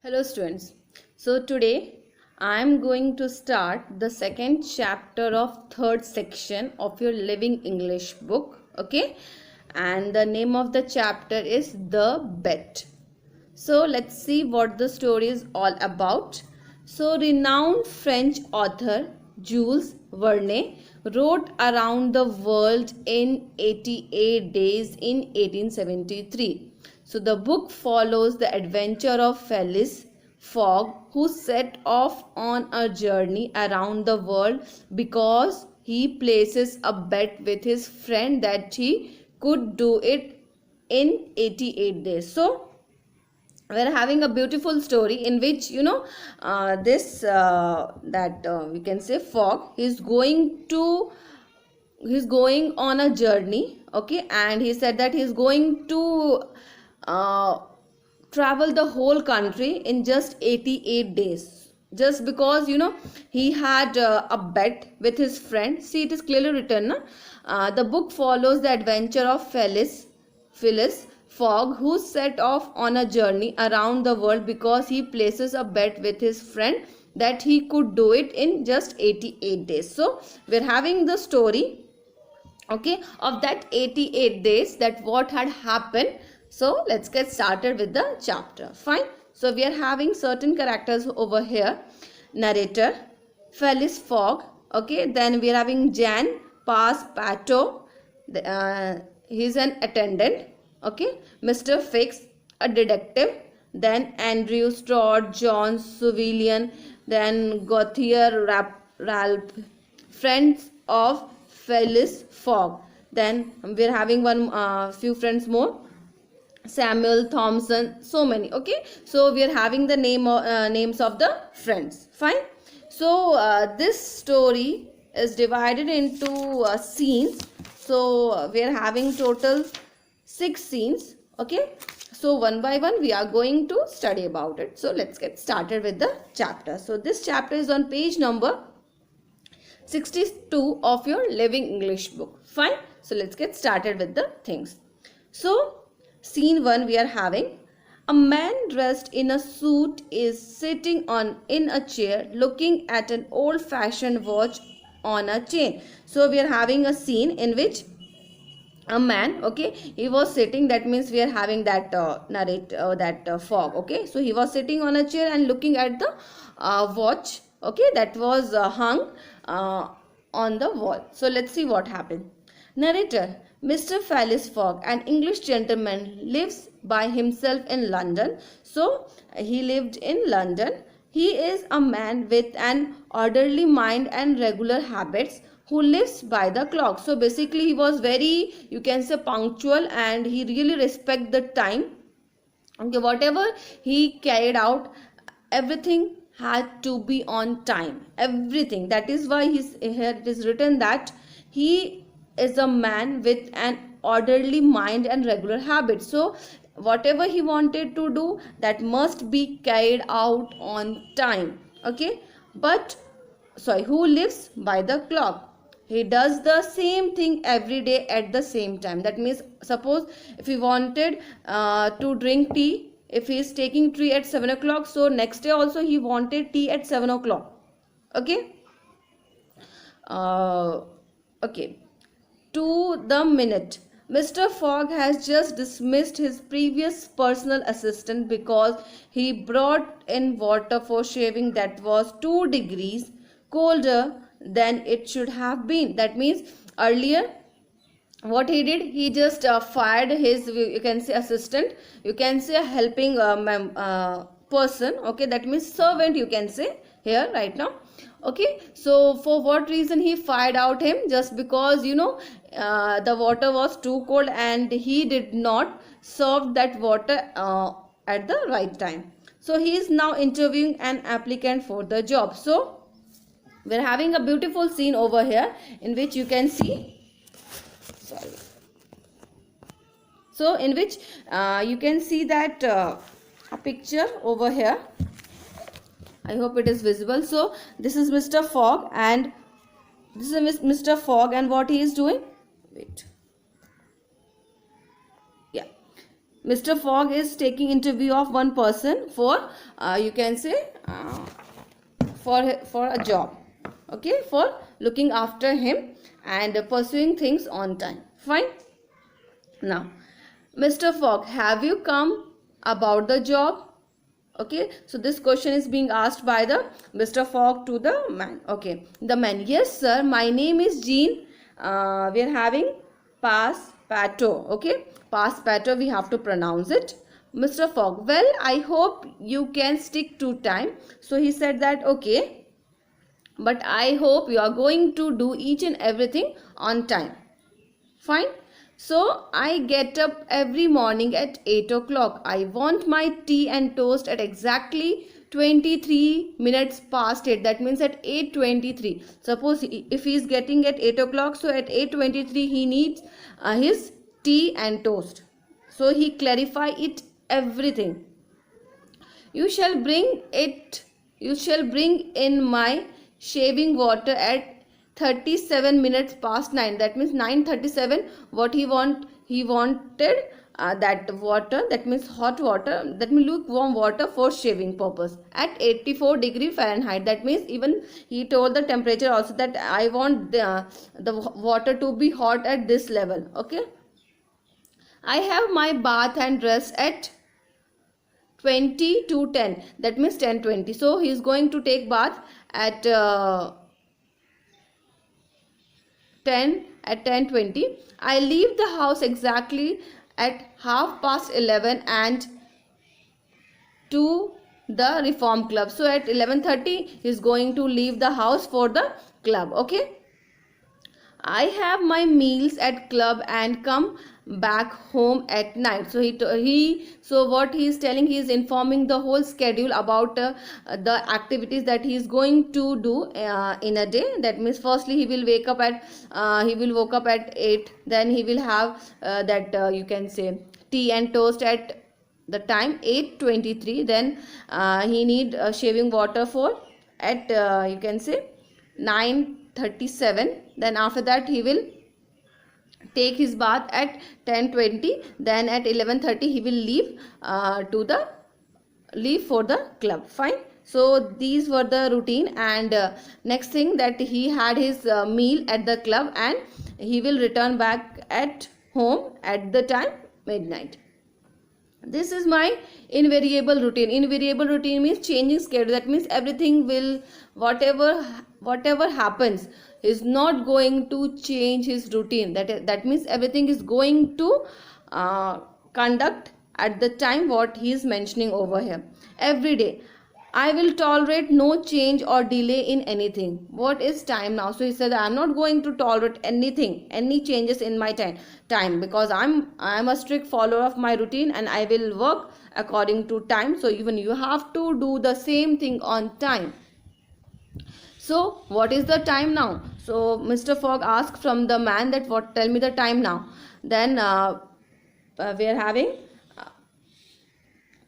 Hello students. So today I am going to start the second chapter of third section of your Living English book. Okay. And the name of the chapter is The Bet. So let's see what the story is all about. So renowned French author Jules Verne wrote around the world in 88 days in 1873. So the book follows the adventure of Phileas Fogg, who set off on a journey around the world because he places a bet with his friend that he could do it in 88 days. So we're having a beautiful story in which this that we can say Fogg he's going on a journey. Okay, and he said that he's going to uh, travel the whole country in just 88 days, just because he had a bet with his friend. See, it is clearly written, na? The book follows the adventure of Phileas Fogg, who set off on a journey around the world because he places a bet with his friend that he could do it in just 88 days. So we're having the story, okay, of that 88 days, that what had happened. So let's get started with the chapter. Fine. So we are having certain characters over here. Narrator, Phileas Fogg. Okay. Then we are having Jan Passepartout. He's an attendant. Okay. Mr. Fix, a detective. Then Andrew Stroud, John Suvillian. Then Gauthier Ralph, friends of Phileas Fogg. Then we are having few friends more. Samuel Thompson, so many. Okay, so we are having the names of the friends. Fine. So this story is divided into scenes. So we are having total 6 scenes. Okay, so one by one we are going to study about it. So let's get started with the chapter. So this chapter is on page number 62 of your Living English book. Fine. So let's get started with the things. So scene 1, we are having a man dressed in a suit is sitting in a chair looking at an old fashioned watch on a chain. So we are having a scene in which a man, okay, he was sitting. That means we are having that Fogg. Okay, so he was sitting on a chair and looking at the watch, okay, that was hung on the wall. So let's see what happened. Narrator, Mr. Phileas Fogg, an English gentleman, lives by himself in London. So he lived in London. He is a man with an orderly mind and regular habits, who lives by the clock. So basically he was very, you can say, punctual, and he really respect the time. Okay, whatever he carried out, everything had to be on time. Everything. That is why here it is written that he is a man with an orderly mind and regular habits. So whatever he wanted to do, that must be carried out on time. Okay, but sorry, who lives by the clock. He does the same thing every day at the same time. That means, suppose if he wanted to drink tea, if he is taking tea at 7 o'clock, so next day also he wanted tea at 7 o'clock. Okay. uh, okay, to the minute. Mr. Fogg has just dismissed his previous personal assistant because he brought in water for shaving that was 2 degrees colder than it should have been. That means earlier what he did, he just fired his, you can say, assistant, you can say helping person. Okay, that means servant, you can say here right now. Okay, so for what reason he fired out him? Just because the water was too cold and he did not serve that water at the right time. So he is now interviewing an applicant for the job. So we're having a beautiful scene over here in which you can see, sorry, so in which you can see that a picture over here. I hope it is visible. So this is Mr. Fogg, and this is Mr. Fogg, and what he is doing, wait, yeah, Mr. Fogg is taking interview of one person for you can say for a job, okay, for looking after him and pursuing things on time. Fine. Now, Mr. Fogg, have you come about the job? Okay, so this question is being asked by the Mr. Fogg to the man. Okay, the man, yes sir, my name is Jean. We are having pass pato. Okay, pass pato, we have to pronounce it. Mr. Fogg, well, I hope you can stick to time. So he said that okay, but I hope you are going to do each and everything on time. Fine. So I get up every morning at 8 o'clock. I want my tea and toast at exactly 23 minutes past 8. That means at 8:23. Suppose if he is getting at 8 o'clock, so at 8:23 he needs his tea and toast. So he clarify it everything. You shall bring it. You shall bring in my shaving water at 37 minutes past 9. That means 9:37. What he wanted that water, that means hot water, that means lukewarm water for shaving purpose at 84 Fahrenheit. That means even he told the temperature also that I want the water to be hot at this level. Okay, I have my bath and dress at 20 to 10. That means 10:20. So he is going to take bath at 10:20. I leave the house exactly at 11:30 and to the reform club. So at 11:30 he is going to leave the house for the club. Okay, I have my meals at club and come back home at night. So so what he is telling, he is informing the whole schedule about the activities that he is going to do in a day. That means firstly he will woke up at 8. Then he will have that you can say tea and toast at the time 8:23. Then he need shaving water for at you can say 9:37. Then after that he will take his bath at 10:20. Then at 11:30 he will leave for the club. Fine. So these were the routine, and next thing that he had his meal at the club and he will return back at home at the time midnight. This is my invariable routine. Invariable routine means changing schedule. That means everything will, whatever happens, is not going to change his routine. That means everything is going to conduct at the time what he is mentioning over here. Every day I will tolerate no change or delay in anything. What is time now? So he said, I am not going to tolerate anything, any changes in my time, because I am a strict follower of my routine and I will work according to time. So even you have to do the same thing on time. So what is the time now? So Mr. Fogg asked from the man that tell me the time now. Then we are having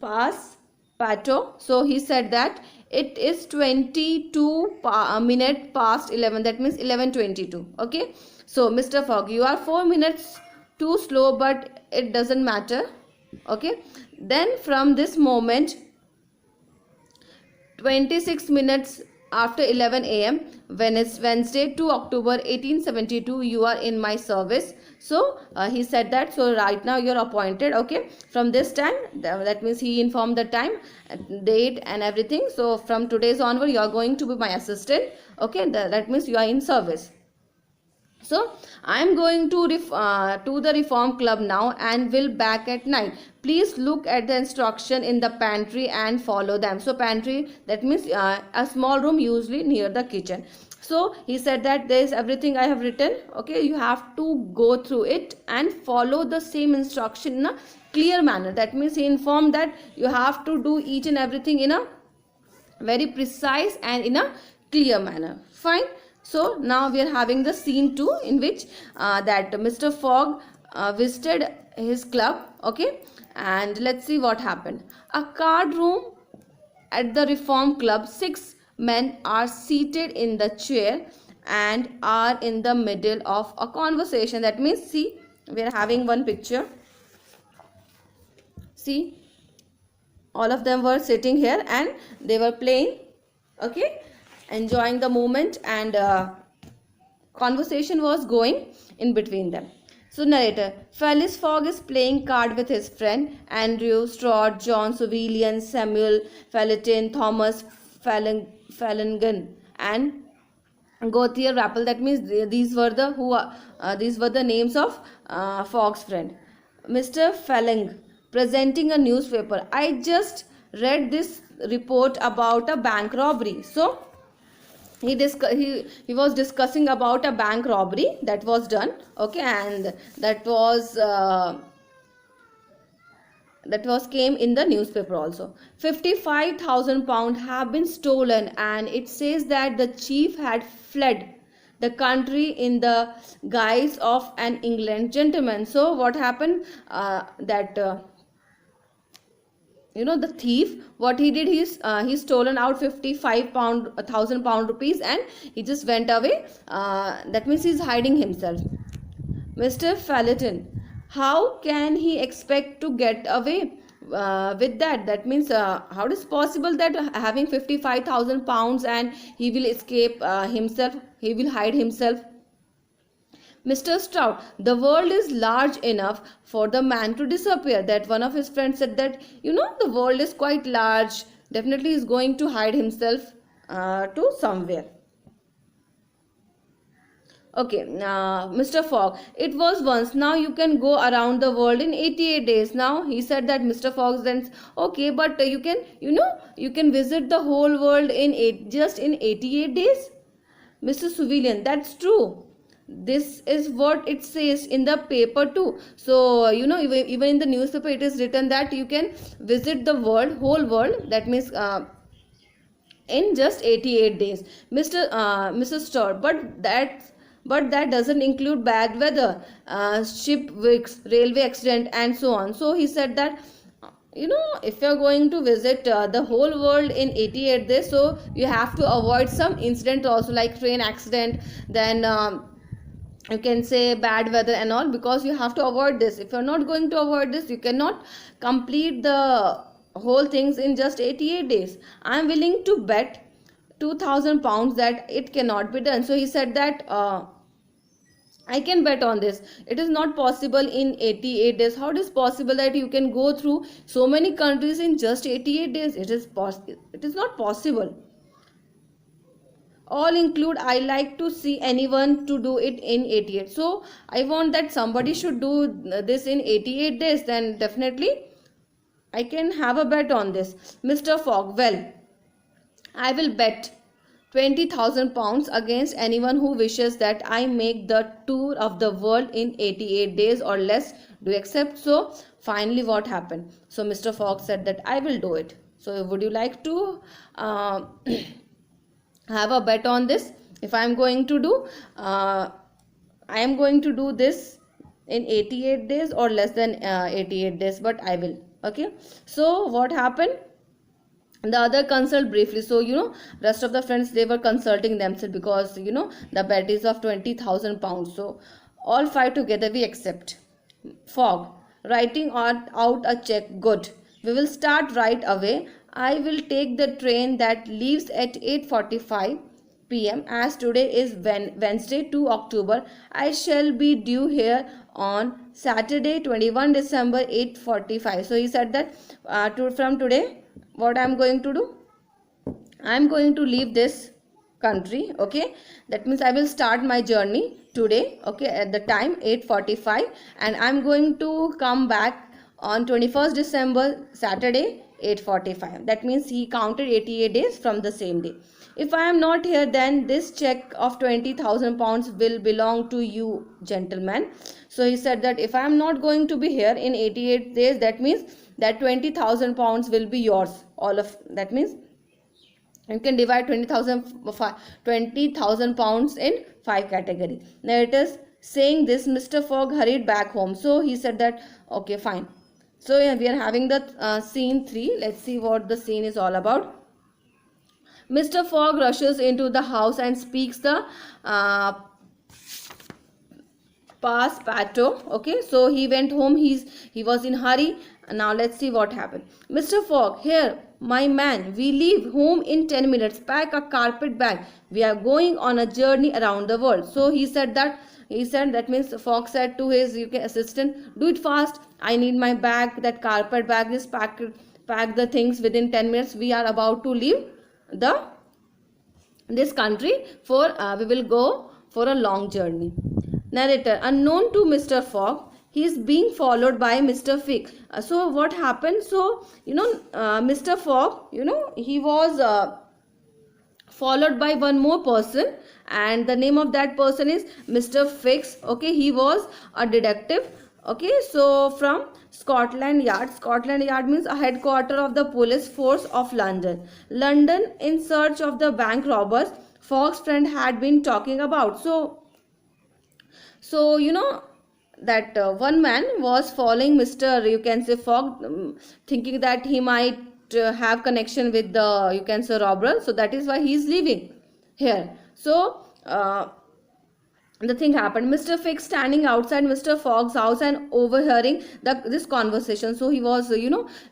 pass pato. So he said that it is 22 minute past 11. That means 11:22. Okay. So Mr. Fogg, you are 4 minutes too slow, but it doesn't matter. Okay. Then from this moment, 26 minutes after 11 a.m. Wednesday 2 October 1872, you are in my service. So he said that, so right now you are appointed. Okay, from this time, that means he informed the time, date and everything. So from today's onward you are going to be my assistant. Okay, that means you are in service. So I am going to the reform club now and will back at night. Please look at the instruction in the pantry and follow them. So pantry, that means a small room usually near the kitchen. So he said that there is everything I have written. Okay, you have to go through it and follow the same instruction in a clear manner. That means he informed that you have to do each and everything in a very precise and in a clear manner. Fine. So now we are having the scene 2 in which that Mr. Fogg visited his club. Okay, and let's see what happened. A card room at the reform club. 6 men are seated in the chair and are in the middle of a conversation. That means, see, we are having one picture. See, all of them were sitting here and they were playing, okay, enjoying the moment, and conversation was going in between them. So narrator, Phileas Fogg is playing card with his friend Andrew Stroud, John Trevelyan, Samuel Felton, Thomas Flanagan, and Gauthier Rappel. That means these were the names of Fogg's friend. Mr. Felling presenting a newspaper. I just read this report about a bank robbery. So he was discussing about a bank robbery that was done, okay, and that was came in the newspaper also. 55,000 pounds have been stolen, and it says that the chief had fled the country in the guise of an England gentleman. So what happened, the thief, what he did, he stolen out 55,000 pound rupees, and he just went away. That means he's hiding himself. Mr. Felton, how can he expect to get away with that? That means how is possible that having 55,000 pounds and he will escape himself, he will hide himself? Mr. Stroud, the world is large enough for the man to disappear. That one of his friends said that, the world is quite large. Definitely is going to hide himself to somewhere. Okay, Mr. Fogg, it was once, now you can go around the world in 88 days. Now he said that Mr. Fogg then, okay, but you can visit the whole world in just in 88 days. Mr. Trevelyan, that's true. This is what it says in the paper too. So even in the newspaper it is written that you can visit the whole world, that means in just 88 days. Mrs. Starr, but that doesn't include bad weather, shipwrecks, railway accident, and so on. So he said that if you're going to visit the whole world in 88 days, so you have to avoid some incident also, like train accident, then you can say bad weather and all, because you have to avoid this. If you're not going to avoid this, you cannot complete the whole things in just 88 days. I'm willing to bet 2,000 pounds that it cannot be done. So he said that I can bet on this. It is not possible in 88 days. How it is possible that you can go through so many countries in just 88 days? It is not possible. All include, I like to see anyone to do it in 88. So I want that somebody should do this in 88 days. Then definitely I can have a bet on this. Mr. Fogg, well, I will bet 20,000 pounds against anyone who wishes that I make the tour of the world in 88 days or less. Do you accept? So finally what happened? So Mr. Fogg said that I will do it. So would you like to have a bet on this? If I am going to do this in 88 days or less than 88 days, but I will. Okay, so what happened? The other consult briefly. So rest of the friends, they were consulting themselves, because the bet is of 20,000 pounds. So all five together we accept. Fogg, writing out a check. Good, we will start right away. I will take the train that leaves at 8:45 p.m. as today is Wednesday 2 October. I shall be due here on Saturday 21 December 8:45. So he said that from today what I am going to do, I am going to leave this country. Okay, that means I will start my journey today, okay, at the time 8:45, and I am going to come back on 21st December Saturday 8:45. That means he counted 88 days from the same day. If I am not here, then this check of 20,000 pounds will belong to you, gentlemen. So he said that if I am not going to be here in 88 days, that means that 20,000 pounds will be yours. All of that means you can divide 20,000 pounds in 5 categories. Now it is saying this, Mr. Fogg hurried back home. So he said that okay, fine. So we are having the scene 3. Let's see what the scene is all about. Mr. Fogg rushes into the house and speaks the pass Pato. Okay, so he went home. He was in hurry. Now let's see what happened. Mr. Fogg, here, my man. We leave home in 10 minutes. Pack a carpet bag. We are going on a journey around the world. So he said that. He said that means Fogg said to his assistant, "Do it fast. I need my bag. That carpet bag. Just pack the things within 10 minutes. We are about to leave the this country for we will go for a long journey." Narrator, unknown to Mr. Fogg, he is being followed by Mr. Fig. So what happened? So Mr. Fogg, he was followed by one more person, and the name of that person is Mr. Fix. Okay, he was a detective. Okay, so from Scotland Yard. Scotland Yard means a headquarter of the police force of London. London in search of the bank robbers Fogg's friend had been talking about. So that one man was following Mr. you can say Fogg, thinking that he might have connection with the you can say robber. So that is why he is leaving here. So the thing happened. Mr. Fix standing outside Mr. Fogg's house and overhearing this conversation. So he was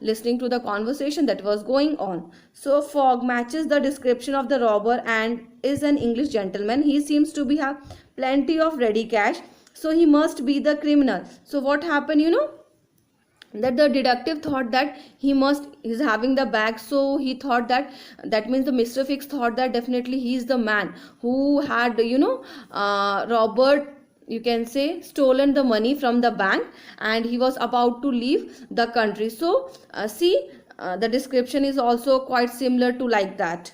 listening to the conversation that was going on. So Fogg matches the description of the robber and is an English gentleman. He seems to be have plenty of ready cash, so he must be the criminal. So what happened, that the detective thought that he's having the bag. So he thought that means the Mr. Fix thought that definitely he is the man who had Robert you can say stolen the money from the bank, and he was about to leave the country. So see, the description is also quite similar to like that.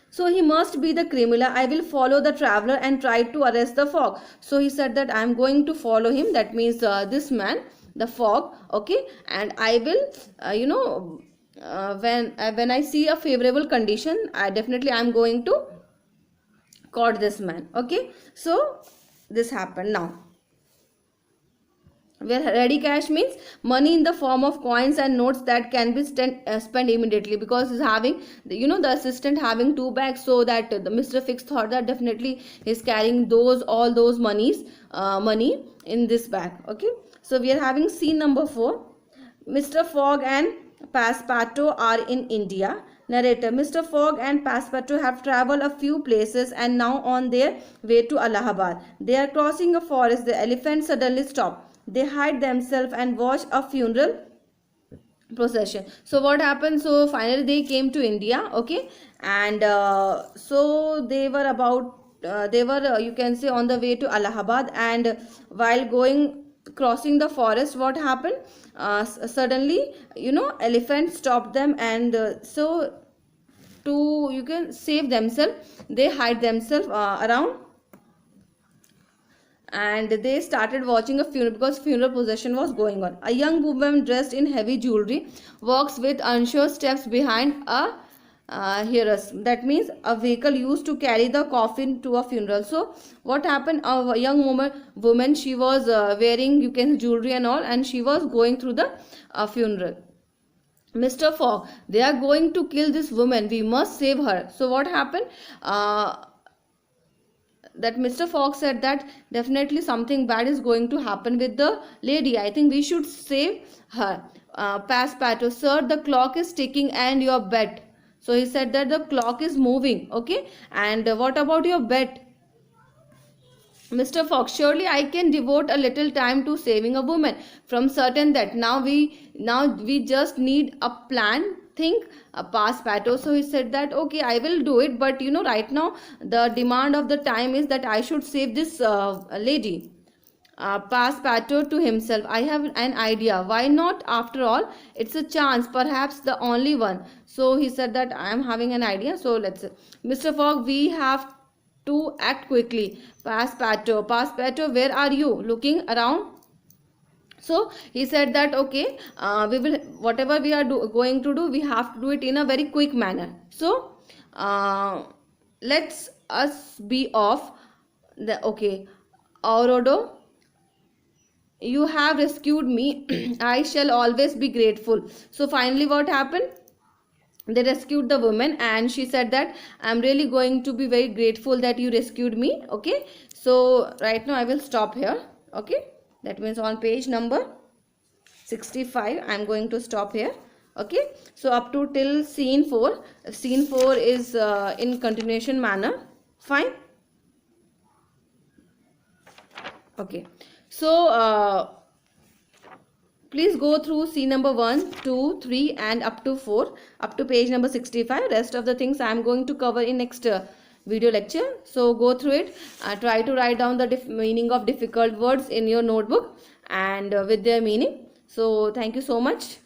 So he must be the criminal. I will follow the traveler and try to arrest the Fogg. So he said that I am going to follow him. That means this man, the Fogg. Okay, and I will, when I see a favorable condition, I am going to caught this man. Okay, so this happened now. Where ready cash means money in the form of coins and notes that can be spent immediately, because he's having the assistant having two bags. So that the Mr. Fix thought that definitely he's carrying all those money in this bag. Okay, so we are having scene number 4. Mr. Fogg and Passepartout are in India. Narrator, Mr. Fogg and Passepartout have traveled a few places and now on their way to Allahabad. They are crossing a forest. The elephant suddenly stopped. They hide themselves and watch a funeral procession. So what happened? So finally they came to India. Okay, and so they were you can say on the way to Allahabad, and while crossing the forest, what happened? Suddenly elephant stopped them, and so to you can save themselves, they hide themselves around, and they started watching a funeral, because funeral procession was going on. A young woman dressed in heavy jewelry walks with unsure steps behind a hearse. That means a vehicle used to carry the coffin to a funeral. So what happened? A young woman, she was wearing jewelry and all, and she was going through the funeral. Mr. Fogg, they are going to kill this woman. We must save her. So what happened? That Mr. Fogg said that definitely something bad is going to happen with the lady. I think we should save her. Passepartout, sir, the clock is ticking and your bet. So he said that the clock is moving. Okay, and what about your bet? Mr. Fogg, surely I can devote a little time to saving a woman from certain that now we just need a plan. Think Passepartout. So he said that okay, I will do it, but right now the demand of the time is that I should save this lady. Passepartout to himself, I have an idea. Why not? After all, it's a chance, perhaps the only one. So he said that I am having an idea. So let's Mr. Fogg, we have to act quickly. Passepartout, where are you? Looking around. So he said that okay, we will, whatever we are going to do, we have to do it in a very quick manner. So let's us be off. Okay, Aurodo, you have rescued me. I shall always be grateful. So finally what happened? they rescued the woman, and she said that I'm really going to be very grateful that you rescued me. Okay, so right now I will stop here. Okay, that means on page number 65 I'm going to stop here. Okay, so up to till scene 4. Scene 4 is in continuation manner. Fine. Okay, so please go through scene number 1, 2, 3 and up to 4, up to page number 65. Rest of the things I am going to cover in next video lecture. So go through it. Try to write down the meaning of difficult words in your notebook and with their meaning. So thank you so much.